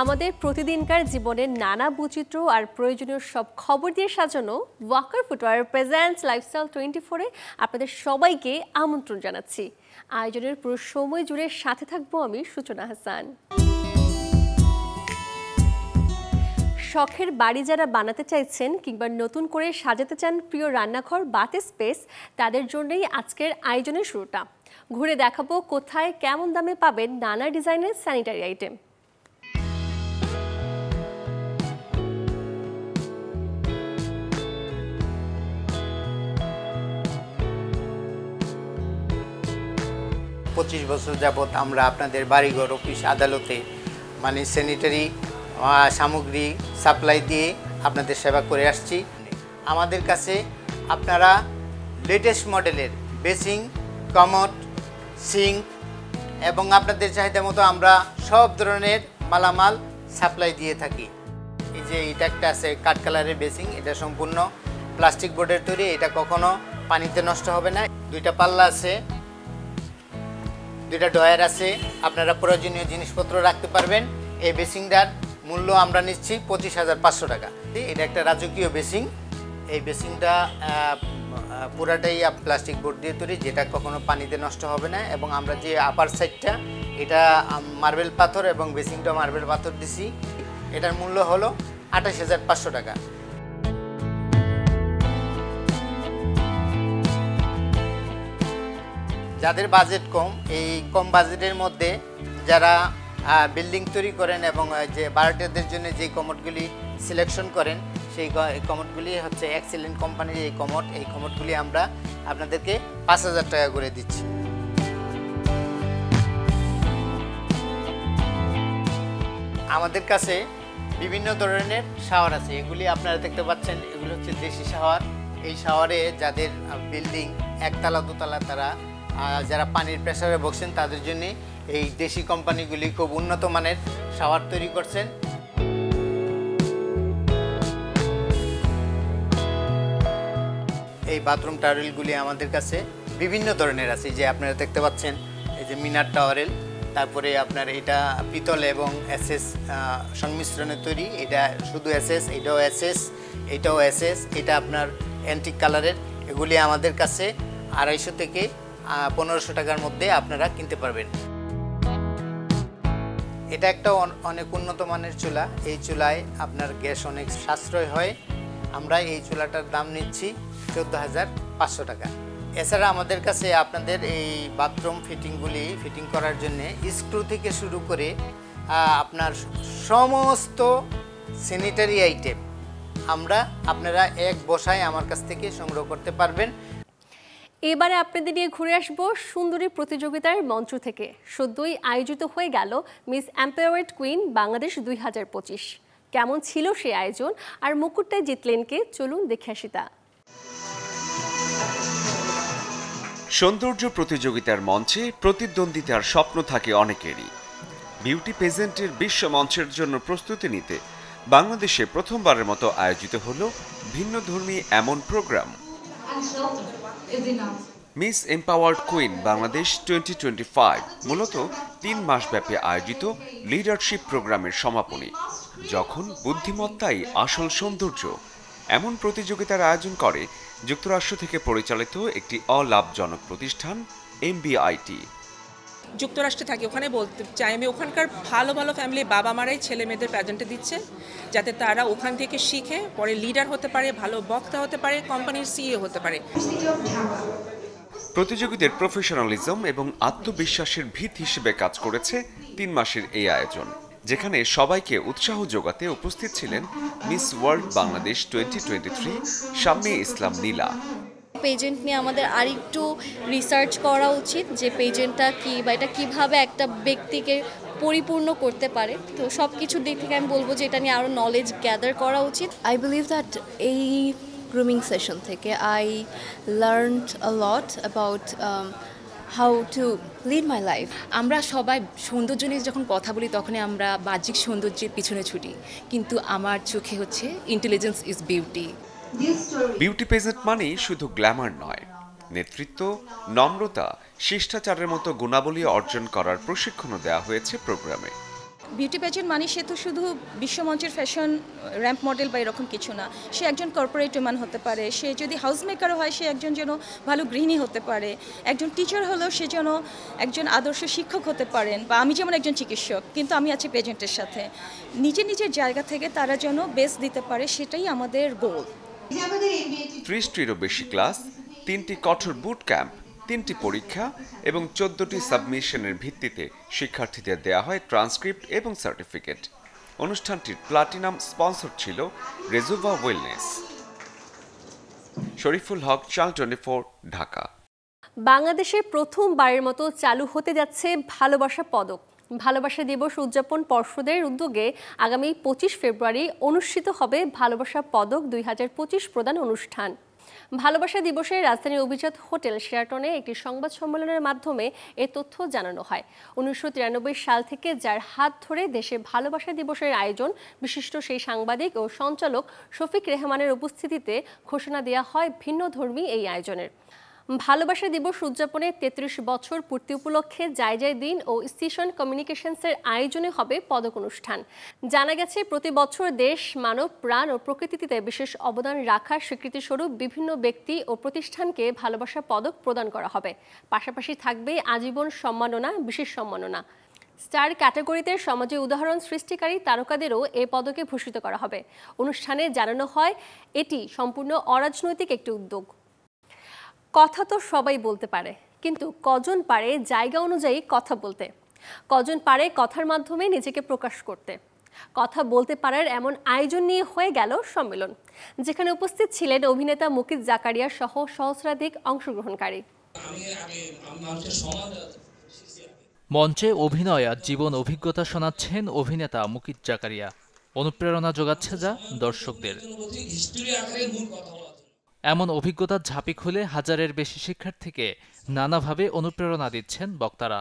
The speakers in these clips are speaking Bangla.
আমাদের প্রতিদিনকার জীবনের নানা বৈচিত্র্য আর প্রয়োজনীয় সব খবর দিয়ে সাজানো ওয়াকার ফুটওয়্যার প্রেজেন্টস লাইফস্টাইল 24-এ আপনাদের সবাইকে আমন্ত্রণ জানাচ্ছি। আয়োজনের পুরো সময় জুড়ে সাথে থাকবো আমি সূচনা হাসান। শখের বাড়ি যারা বানাতে চাইছেন কিংবা নতুন করে সাজাতে চান প্রিয় রান্নাঘর বাতে স্পেস, তাদের জন্যই আজকের আয়োজনের শুরুটা। ঘুরে দেখাবো কোথায় কেমন দামে পাবেন নানা ডিজাইনের স্যানিটারি আইটেম। পঁচিশ বছর যাবত আমরা আপনাদের বাড়িঘর, অফিস, আদালতে স্যানিটারি সামগ্রী সাপ্লাই দিয়ে আপনাদের সেবা করে আসছি। আমাদের কাছে আপনারা লেটেস্ট মডেলের বেসিং, কমোড, সিঙ্ক এবং আপনাদের চাহিদা মতো আমরা সব ধরনের মালামাল সাপ্লাই দিয়ে থাকি। এই যে এটা একটা আছে কাঠ কালারের বেসিং, এটা সম্পূর্ণ প্লাস্টিক বোর্ডের তৈরি, এটা কখনো পানিতে নষ্ট হবে না। দুইটা পাল্লা আছে, দুইটা ডয়ার আছে, আপনারা প্রয়োজনীয় জিনিসপত্র রাখতে পারবেন। এই বেসিংটার মূল্য আমরা নিচ্ছি 25,500 টাকা। এটা একটা রাজকীয় বেসিং। এই বেসিংটা পুরাটাই প্লাস্টিক বোর্ড দিয়ে তৈরি, যেটা কখনো পানিতে নষ্ট হবে না। এবং আমরা যে আপার সাইডটা এটা মার্বেল পাথর এবং বেসিংটা মার্বেল পাথর দিছি। এটার মূল্য হলো 28,500 টাকা। যাদের বাজেট কম, এই কম বাজেটের মধ্যে যারা বিল্ডিং তৈরি করেন এবং যে বাড়িটাদের জন্য যে কমোডগুলি সিলেকশন করেন, সেই কমোডগুলি হচ্ছে এক্সেলেন্ট কোম্পানির এই কমোডগুলি আমরা আপনাদেরকে 5,000 টাকা করে দিচ্ছি। আমাদের কাছে বিভিন্ন ধরনের শাওয়ার আছে, এগুলি আপনারা দেখতে পাচ্ছেন, এগুলো হচ্ছে দেশি শাওয়ার। এই শাওয়ারে যাদের বিল্ডিং একতলা দোতলা, তারা যারা পানির প্রেসারে বসছেন, তাদের জন্য এই দেশি কোম্পানিগুলি খুব উন্নত মানের শাওয়ার তৈরি করছেন। এই বাথরুম টাওয়েলগুলি আমাদের কাছে বিভিন্ন ধরনের আছে, যে আপনারা দেখতে পাচ্ছেন এই যে মিনার টাওয়েল, তারপরে আপনার এটা পিতল এবং এসএস সংমিশ্রণে তৈরি, এটা শুধু এসএস, এটাও এসএস, এটাও এসএস, এটা আপনার অ্যান্টিক কালারের। এগুলি আমাদের কাছে 250 থেকে 1500 টাকার মধ্যে আপনারা কিনতে পারবেন। এটা একটা অনেক উন্নত মানের চুলা। এই চুলায় আপনার গ্যাস অনেক সাশ্রয় হয়। আমরা এই চুলাটার দাম নিচ্ছি 14,500 টাকা। এছাড়া আমাদের কাছে আপনাদের এই বাথরুম ফিটিংগুলি ফিটিং করার জন্য স্ক্রু থেকে শুরু করে আপনার সমস্ত স্যানিটারি আইটেম আপনারা এক বসায় আমার কাছ থেকে সংগ্রহ করতে পারবেন। এবারে আপনাদের নিয়ে ঘুরে আসবো সুন্দরী প্রতিযোগিতার মঞ্চ থেকে। সদ্যই আয়োজিত হয়ে গেল মিস এম্পাওয়ার্ড কুইন বাংলাদেশ 2025। কেমন ছিল সেই আয়োজন আর মুকুটটায় জিতলেন কে, চলুন দেখে আসি তা। সৌন্দর্য প্রতিযোগিতার মঞ্চে প্রতিদ্বন্দ্বিতার স্বপ্ন থাকে অনেকেরই। বিউটি পেজেন্টের বিশ্ব মঞ্চের জন্য প্রস্তুতি নিতে বাংলাদেশে প্রথমবারের মতো আয়োজিত হলো ভিন্নধর্মী এমন programme. Miss empowered queen Bangladesh 2025 মূলত 3 মাসব্যাপী আয়োজিত লিডারশিপ প্রোগ্রামের সমাপনী। যখন বুদ্ধিমত্তাই আসল সৌন্দর্য, এমন প্রতিযোগিতার আয়োজন করে যুক্তরাষ্ট্র থেকে পরিচালিত একটি অলাভজনক প্রতিষ্ঠান MBIT। যুক্তরাষ্ট্রে থাকি, ওখানে বলতে চাই আমি, ওখানকার ভালো ভালো ফ্যামিলি বাবা মারাই ছেলে মেয়েদের প্রেজেন্টে দিচ্ছে, যাতে তারা ওখান থেকে শিখে পরে লিডার হতে পারে, ভালো বক্তা হতে পারে, কোম্পানির CEO হতে পারে। প্রতিযোগীদের প্রফেশনালিজম এবং আত্মবিশ্বাসের ভিত হিসেবে কাজ করেছে 3 মাসের এই আয়োজন, যেখানে সবাইকে উৎসাহ যোগাতে উপস্থিত ছিলেন মিস ওয়ার্ল্ড বাংলাদেশ 2023 শাম্মী ইসলাম নীলা। পেজেন্ট নিয়ে আমাদের আরেকটু রিসার্চ করা উচিত, যে পেজেন্টটা কি বা এটা কীভাবে একটা ব্যক্তিকে পরিপূর্ণ করতে পারে। তো সব কিছুর দিক থেকে আমি বলবো যে এটা নিয়ে আরও নলেজ গ্যাদার করা উচিত। আই বিলিভ দ্যাট এই গ্রুমিং সেশন থেকে I learned a lot about how to lead my life. আমরা সবাই সৌন্দর্য নিয়ে যখন কথা বলি, তখনই আমরা বাহ্যিক সৌন্দর্যের পিছনে ছুটি, কিন্তু আমার চোখে হচ্ছে ইন্টেলিজেন্স ইজ বিউটি। বিউটি পেজেন্ট মানেই শুধু গ্ল্যামার নয়, নেতৃত্ব, নম্রতা, শিষ্টাচারের মতো গুণাবলী অর্জন করার প্রশিক্ষণও দেওয়া হয়েছে প্রোগ্রামে। বিউটি পেজেন্ট মানে সে তো শুধু বিশ্বমঞ্চের ফ্যাশন র্যাম্প মডেল বা এরকম কিছু না, সে একজন কর্পোরেট উম্যান হতে পারে, সে যদি হাউস মেকারও হয় সে একজন যেন ভালো গৃহিণী হতে পারে, একজন টিচার হলেও সে যেন একজন আদর্শ শিক্ষক হতে পারেন, বা আমি যেমন একজন চিকিৎসক কিন্তু আমি আছি পেজেন্টের সাথে, নিজের নিজের জায়গা থেকে তারা যেন বেস্ট দিতে পারে, সেটাই আমাদের গোল। 30টিরও বেশি ক্লাস, 3টি কঠোর বুট ক্যাম্প, 3টি পরীক্ষা এবং 14টি সাবমিশনের ভিত্তিতে শিক্ষার্থীদের দেয়া হয় ট্রান্সক্রিপ্ট এবং সার্টিফিকেট। অনুষ্ঠানটির প্লাটিনাম স্পন্সর ছিল রেজুভা ওয়েলনেস। শরীফুল হক, চ্যানেল 24, ঢাকা। বাংলাদেশে প্রথমবারের মতো চালু হতে যাচ্ছে ভালোবাসা পদক। ভালোবাসা দিবস উদযাপন পর্ষদের উদ্যোগে আগামী 25 ফেব্রুয়ারি অনুষ্ঠিত হবে ভালোবাসা পদক 2025 প্রদান অনুষ্ঠান। ভালোবাসা দিবসে রাজধানীর অভিজাত হোটেল শেরাটনে একটি সংবাদ সম্মেলনের মাধ্যমে এ তথ্য জানানো হয়। 1993 সাল থেকে যার হাত ধরে দেশে ভালোবাসা দিবসের আয়োজন বিশিষ্ট সেই সাংবাদিক ও সঞ্চালক শফিক রেহমানের উপস্থিতিতে ঘোষণা দেওয়া হয় ভিন্নধর্মী এই আয়োজনের। ভালোবাসা দিবস উদযাপনে 33 বছর পূর্তি উপলক্ষে জায়জায় দিন ও স্টেশন কমিউনিকেশনসের আয়োজনে হবে পদক অনুষ্ঠান। জানা গেছে প্রতি বছর দেশ, মানব প্রাণ ও প্রকৃতিতে বিশেষ অবদান রাখার স্বীকৃতিস্বরূপ বিভিন্ন ব্যক্তি ও প্রতিষ্ঠানকে ভালোবাসা পদক প্রদান করা হবে। পাশাপাশি থাকবে আজীবন সম্মাননা, বিশেষ সম্মাননা। স্টার ক্যাটাগরিতে সমাজে উদাহরণ সৃষ্টিকারী তারকাদেরও এ পদকে ভূষিত করা হবে। অনুষ্ঠানে জানানো হয় এটি সম্পূর্ণ অরাজনৈতিক একটি উদ্যোগ। কথা তো সবাই বলতে পারে, কিন্তু কজন পারে জায়গা অনুযায়ী কথা বলতে, কজন পারে কথার মাধ্যমে নিজেকে প্রকাশ করতে। কথা বলতে পারার এমন আয়োজন নিয়ে হয়ে গেল সম্মেলন, যেখানে উপস্থিত ছিলেন অভিনেতা মুকিত জাকারিয়া সহ সহস্রাধিক অংশগ্রহণকারী। মঞ্চে অভিনয় আর জীবন অভিজ্ঞতা শোনাচ্ছেন অভিনেতা মুকিত জাকারিয়া। অনুপ্রেরণা যোগাচ্ছে যা দর্শকদের। এমন অভিজ্ঞতার ঝাঁপি খুলে হাজারের বেশি শিক্ষার্থীকে নানাভাবে অনুপ্রেরণা দিচ্ছেন বক্তারা।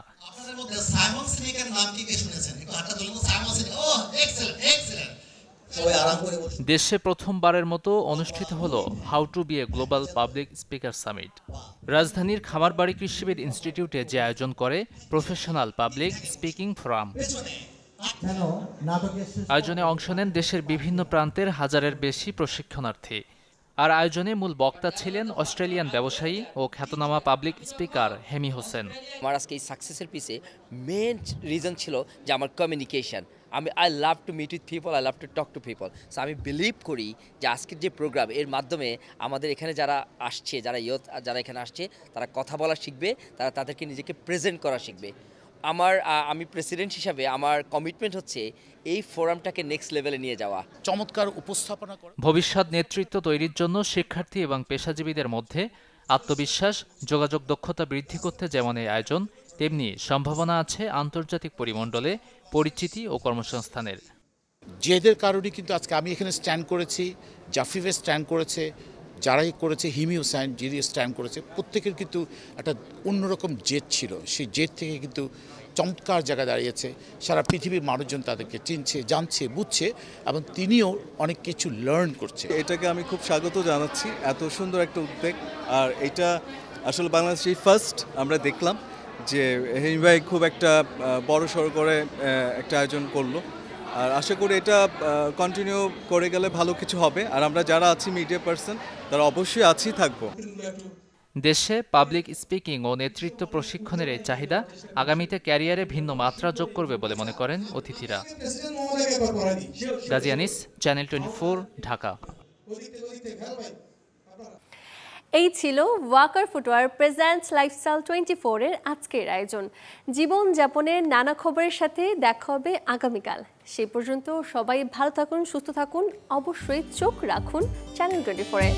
দেশে প্রথমবারের মতো অনুষ্ঠিত হলো how to be a global public speaker summit. রাজধানীর খামারবাড়ি কৃষিবিদ ইনস্টিটিউটে যে আয়োজন করে প্রফেশনাল পাবলিক স্পিকিং ফোরাম। আয়োজনে অংশ নেন দেশের বিভিন্ন প্রান্তের হাজারের বেশি প্রশিক্ষণার্থী। আর আয়োজনে মূল বক্তা ছিলেন অস্ট্রেলিয়ান ব্যবসায়ী ও খ্যাতনামা পাবলিক স্পিকার হেমি হোসেন। আমার আজকে এই সাকসেসের পিছে মেন রিজন ছিল যে আমার communication. I love to meet with people, I love to talk to people. So আমি বিলিভ করি যে আজকের যে প্রোগ্রাম, এর মাধ্যমে আমাদের এখানে যারা আসছে, যারা এখানে আসছে, তারা কথা বলা শিখবে, তারা তাদেরকে নিজেকে প্রেজেন্ট করা শিখবে। আমি প্রেসিডেন্ট হিসাবে আমার কমিটমেন্ট হচ্ছে এই ফোরামটাকে নেক্সট লেভেলে নিয়ে যাওয়া। চমৎকার উপস্থাপনা করা। ভবিষ্যৎ নেতৃত্ব তৈরির জন্য শিক্ষার্থী এবং পেশাজীবীদের মধ্যে আত্মবিশ্বাস, যোগাযোগ দক্ষতা বৃদ্ধি করতে যেমন এই আয়োজন, তেমনি সম্ভাবনা আছে আন্তর্জাতিক পরিমণ্ডলে পরিচিতি ও কর্মসংস্থানের। যেদের কারণে কিন্তু আজকে আমি এখানে স্ট্যান্ড করেছি, জাফিফে স্ট্যান্ড করেছে, যারাই করেছে, হিমি হোসেন যিনি স্ট্যান্ড করেছে, প্রত্যেকের কিন্তু একটা অন্যরকম জেদ ছিল। সেই জেদ থেকে কিন্তু চমৎকার জায়গায় দাঁড়িয়েছে। সারা পৃথিবীর মানুষজন তাদেরকে চিনছে, জানছে, বুঝছে এবং তিনিও অনেক কিছু লার্ন করছে। এটাকে আমি খুব স্বাগত জানাচ্ছি, এত সুন্দর একটা উদ্যোগ। আর এটা আসলে বাংলাদেশেই ফার্স্ট আমরা দেখলাম যে হেমি ভাই খুব একটা বড় সড়ো করে একটা আয়োজন করলো। আর আশা করি এটা কন্টিনিউ করে গেলে ভালো কিছু হবে। আর আমরা যারা আছি মিডিয়া পার্সন, তারা অবশ্যই আছি থাকবো। দেশে পাবলিক স্পিকিং ও নেতৃত্ব প্রশিক্ষণের এই চাহিদা আগামীতে ক্যারিয়ারে ভিন্ন মাত্রা যোগ করবে বলে মনে করেন অতিথিরা। গাজী আনিস, চ্যানেল 24, ঢাকা। এই ছিল ওয়াকার ফুটওয়্যার প্রেজেন্টস লাইফস্টাইল 24 এর আজকের আয়োজন। জীবনযাপনের নানা খবরের সাথে দেখা হবে আগামীকাল। সেই পর্যন্ত সবাই ভালো থাকুন, সুস্থ থাকুন, অবশ্যই চোখ রাখুন চ্যানেল 24-এ।